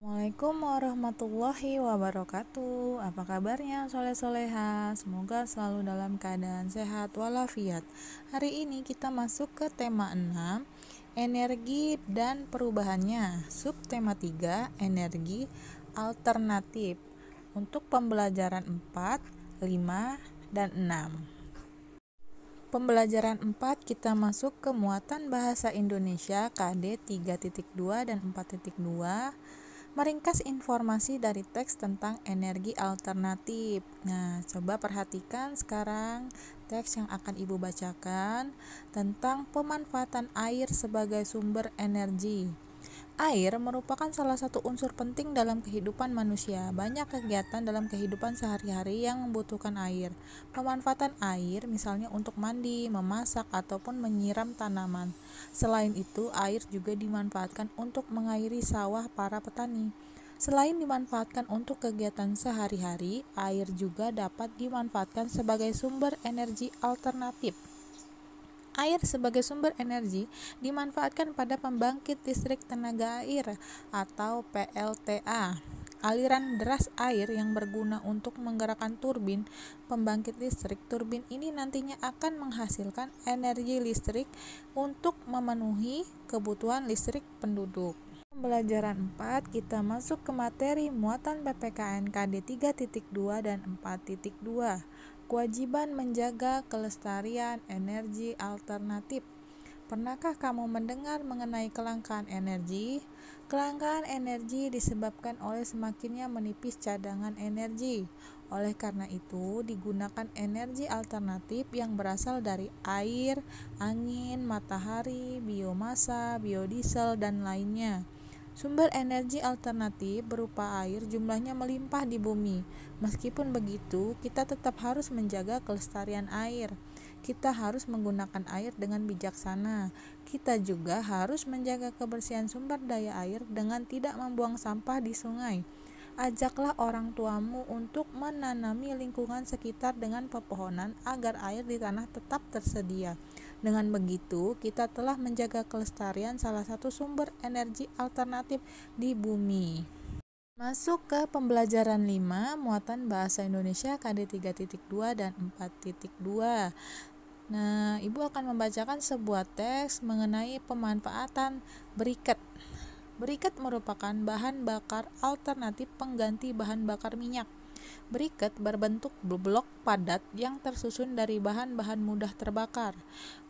Assalamualaikum warahmatullahi wabarakatuh. Apa kabarnya soleh-soleha? Semoga selalu dalam keadaan sehat walafiat. Hari ini kita masuk ke tema 6, energi dan perubahannya. Subtema 3, energi alternatif. Untuk pembelajaran 4, 5, dan 6. Pembelajaran 4 kita masuk ke muatan bahasa Indonesia KD 3.2 dan 4.2. Meringkas informasi dari teks tentang energi alternatif. Nah, coba perhatikan sekarang teks yang akan Ibu bacakan tentang pemanfaatan air sebagai sumber energi. Air merupakan salah satu unsur penting dalam kehidupan manusia. Banyak kegiatan dalam kehidupan sehari-hari yang membutuhkan air. Pemanfaatan air misalnya untuk mandi, memasak, ataupun menyiram tanaman. Selain itu, air juga dimanfaatkan untuk mengairi sawah para petani. Selain dimanfaatkan untuk kegiatan sehari-hari, air juga dapat dimanfaatkan sebagai sumber energi alternatif. Air sebagai sumber energi dimanfaatkan pada pembangkit listrik tenaga air atau PLTA. Aliran deras air yang berguna untuk menggerakkan turbin pembangkit listrik. Turbin ini nantinya akan menghasilkan energi listrik untuk memenuhi kebutuhan listrik penduduk. Pembelajaran 4 kita masuk ke materi muatan PPKN KD 3.2 dan 4.2. Kewajiban menjaga kelestarian energi alternatif. Pernahkah kamu mendengar mengenai kelangkaan energi? Kelangkaan energi disebabkan oleh semakinnya menipis cadangan energi. Oleh karena itu, digunakan energi alternatif yang berasal dari air, angin, matahari, biomasa, biodiesel, dan lainnya. Sumber energi alternatif berupa air jumlahnya melimpah di bumi. Meskipun begitu, kita tetap harus menjaga kelestarian air. Kita harus menggunakan air dengan bijaksana. Kita juga harus menjaga kebersihan sumber daya air dengan tidak membuang sampah di sungai. Ajaklah orang tuamu untuk menanami lingkungan sekitar dengan pepohonan agar air di tanah tetap tersedia. Dengan begitu, kita telah menjaga kelestarian salah satu sumber energi alternatif di bumi. Masuk ke pembelajaran 5, muatan bahasa Indonesia KD 3.2 dan 4.2. Nah, Ibu akan membacakan sebuah teks mengenai pemanfaatan briket. Briket merupakan bahan bakar alternatif pengganti bahan bakar minyak. Briket berbentuk blok padat yang tersusun dari bahan-bahan mudah terbakar.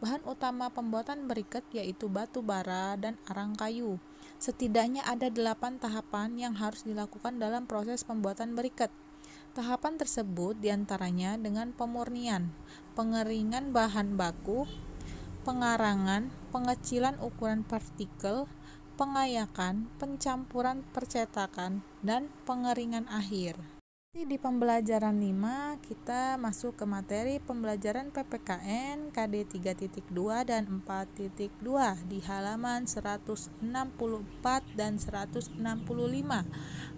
Bahan utama pembuatan briket yaitu batu bara dan arang kayu. Setidaknya ada 8 tahapan yang harus dilakukan dalam proses pembuatan briket. Tahapan tersebut diantaranya dengan pemurnian, pengeringan bahan baku, pengarangan, pengecilan ukuran partikel, pengayakan, pencampuran percetakan, dan pengeringan akhir. Di pembelajaran 5 kita masuk ke materi pembelajaran PPKN KD 3.2 dan 4.2 di halaman 164 dan 165.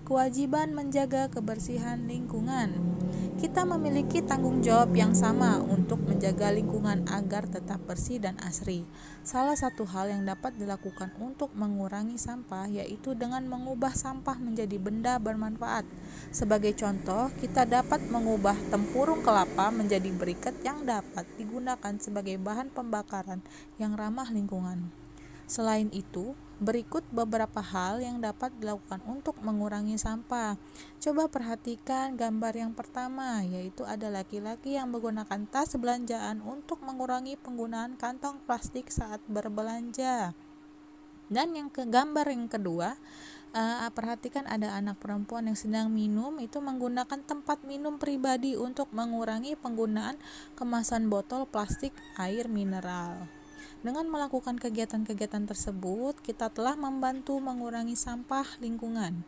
Kewajiban menjaga kebersihan lingkungan. Kita memiliki tanggung jawab yang sama untuk menjaga lingkungan agar tetap bersih dan asri. Salah satu hal yang dapat dilakukan untuk mengurangi sampah yaitu dengan mengubah sampah menjadi benda bermanfaat. Sebagai contoh, kita dapat mengubah tempurung kelapa menjadi briket yang dapat digunakan sebagai bahan pembakaran yang ramah lingkungan. Selain itu, berikut beberapa hal yang dapat dilakukan untuk mengurangi sampah. Coba perhatikan gambar yang pertama, yaitu ada laki-laki yang menggunakan tas belanjaan untuk mengurangi penggunaan kantong plastik saat berbelanja. Dan gambar yang kedua, perhatikan ada anak perempuan yang sedang minum, itu menggunakan tempat minum pribadi untuk mengurangi penggunaan kemasan botol plastik air mineral. Dengan melakukan kegiatan-kegiatan tersebut, kita telah membantu mengurangi sampah lingkungan.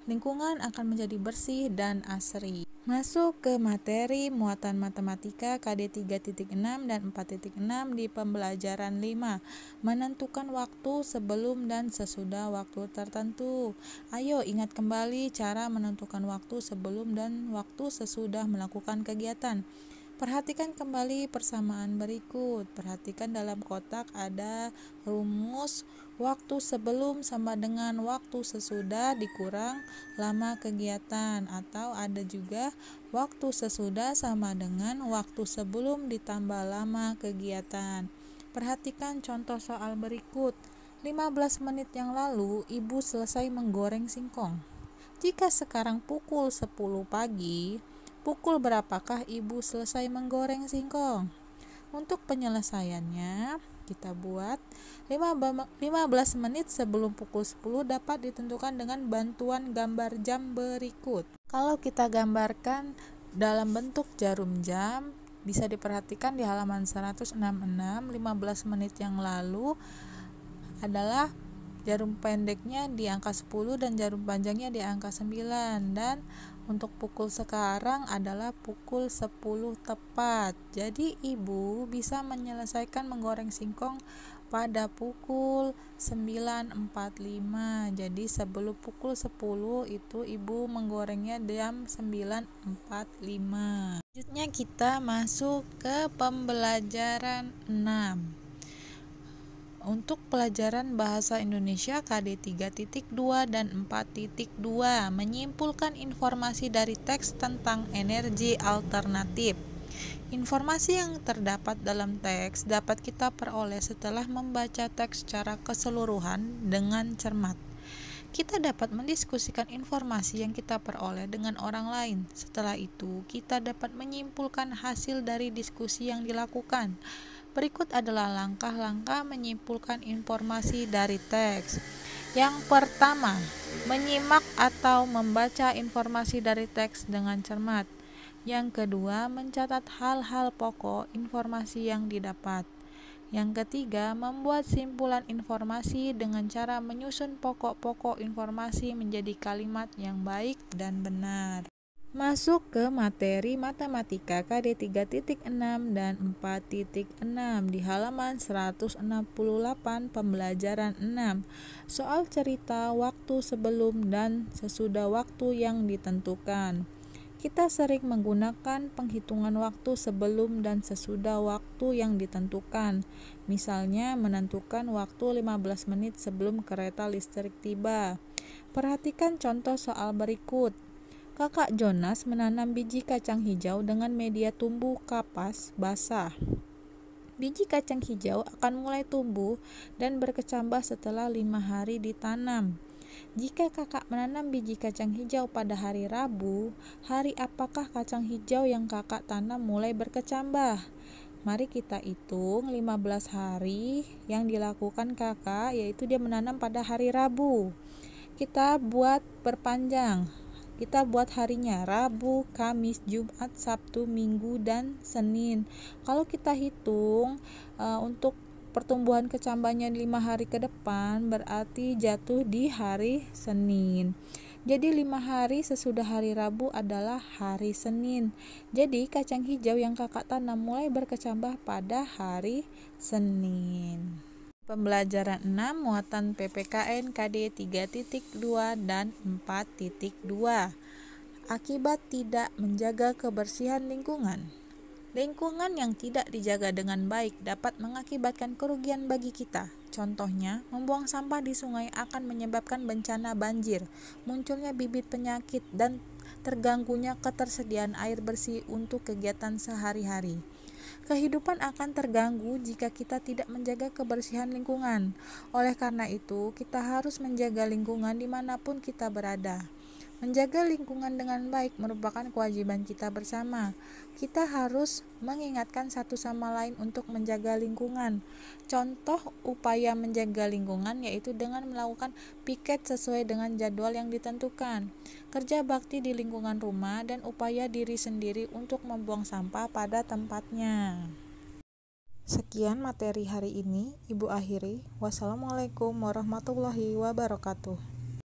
Lingkungan akan menjadi bersih dan asri. Masuk ke materi muatan matematika KD 3.6 dan 4.6 di pembelajaran 5. Menentukan waktu sebelum dan sesudah waktu tertentu. Ayo ingat kembali cara menentukan waktu sebelum dan waktu sesudah melakukan kegiatan. Perhatikan kembali persamaan berikut. Perhatikan dalam kotak ada rumus waktu sebelum sama dengan waktu sesudah dikurang lama kegiatan, atau ada juga waktu sesudah sama dengan waktu sebelum ditambah lama kegiatan. Perhatikan contoh soal berikut. 15 menit yang lalu ibu selesai menggoreng singkong. Jika sekarang pukul 10 pagi, pukul berapakah ibu selesai menggoreng singkong? Untuk penyelesaiannya, kita buat 15 menit sebelum pukul 10 dapat ditentukan dengan bantuan gambar jam berikut. Kalau kita gambarkan dalam bentuk jarum jam, bisa diperhatikan di halaman 166, 15 menit yang lalu adalah jarum pendeknya di angka 10 dan jarum panjangnya di angka 9, dan untuk pukul sekarang adalah pukul 10 tepat. Jadi ibu bisa menyelesaikan menggoreng singkong pada pukul 9.45. Jadi sebelum pukul 10 itu ibu menggorengnya jam 9.45. Selanjutnya kita masuk ke pembelajaran 6. Untuk pelajaran Bahasa Indonesia KD 3.2 dan 4.2, menyimpulkan informasi dari teks tentang energi alternatif. Informasi yang terdapat dalam teks dapat kita peroleh setelah membaca teks secara keseluruhan dengan cermat. Kita dapat mendiskusikan informasi yang kita peroleh dengan orang lain. Setelah itu, kita dapat menyimpulkan hasil dari diskusi yang dilakukan. Berikut adalah langkah-langkah menyimpulkan informasi dari teks. Yang pertama, menyimak atau membaca informasi dari teks dengan cermat. Yang kedua, mencatat hal-hal pokok informasi yang didapat. Yang ketiga, membuat simpulan informasi dengan cara menyusun pokok-pokok informasi menjadi kalimat yang baik dan benar. Masuk ke materi matematika KD 3.6 dan 4.6 di halaman 168 pembelajaran 6. Soal cerita waktu sebelum dan sesudah waktu yang ditentukan. Kita sering menggunakan penghitungan waktu sebelum dan sesudah waktu yang ditentukan. Misalnya menentukan waktu 15 menit sebelum kereta listrik tiba. Perhatikan contoh soal berikut. Kakak Jonas menanam biji kacang hijau dengan media tumbuh kapas basah. Biji kacang hijau akan mulai tumbuh dan berkecambah setelah 5 hari ditanam. Jika kakak menanam biji kacang hijau pada hari Rabu, hari apakah kacang hijau yang kakak tanam mulai berkecambah? Mari kita hitung 15 hari yang dilakukan kakak, yaitu dia menanam pada hari Rabu. Kita buat perpanjang. Kita buat harinya Rabu, Kamis, Jumat, Sabtu, Minggu, dan Senin. Kalau kita hitung untuk pertumbuhan kecambahnya 5 hari ke depan, berarti jatuh di hari Senin. Jadi 5 hari sesudah hari Rabu adalah hari Senin. Jadi kacang hijau yang kakak tanam mulai berkecambah pada hari Senin. Pembelajaran 6, muatan PPKN KD 3.2 dan 4.2. Akibat tidak menjaga kebersihan lingkungan. Lingkungan yang tidak dijaga dengan baik dapat mengakibatkan kerugian bagi kita. Contohnya, membuang sampah di sungai akan menyebabkan bencana banjir, munculnya bibit penyakit, dan terganggunya ketersediaan air bersih untuk kegiatan sehari-hari. Kehidupan akan terganggu jika kita tidak menjaga kebersihan lingkungan. Oleh karena itu, kita harus menjaga lingkungan dimanapun kita berada. Menjaga lingkungan dengan baik merupakan kewajiban kita bersama. Kita harus mengingatkan satu sama lain untuk menjaga lingkungan. Contoh upaya menjaga lingkungan yaitu dengan melakukan piket sesuai dengan jadwal yang ditentukan, kerja bakti di lingkungan rumah, dan upaya diri sendiri untuk membuang sampah pada tempatnya. Sekian materi hari ini, Ibu akhiri. Wassalamualaikum warahmatullahi wabarakatuh.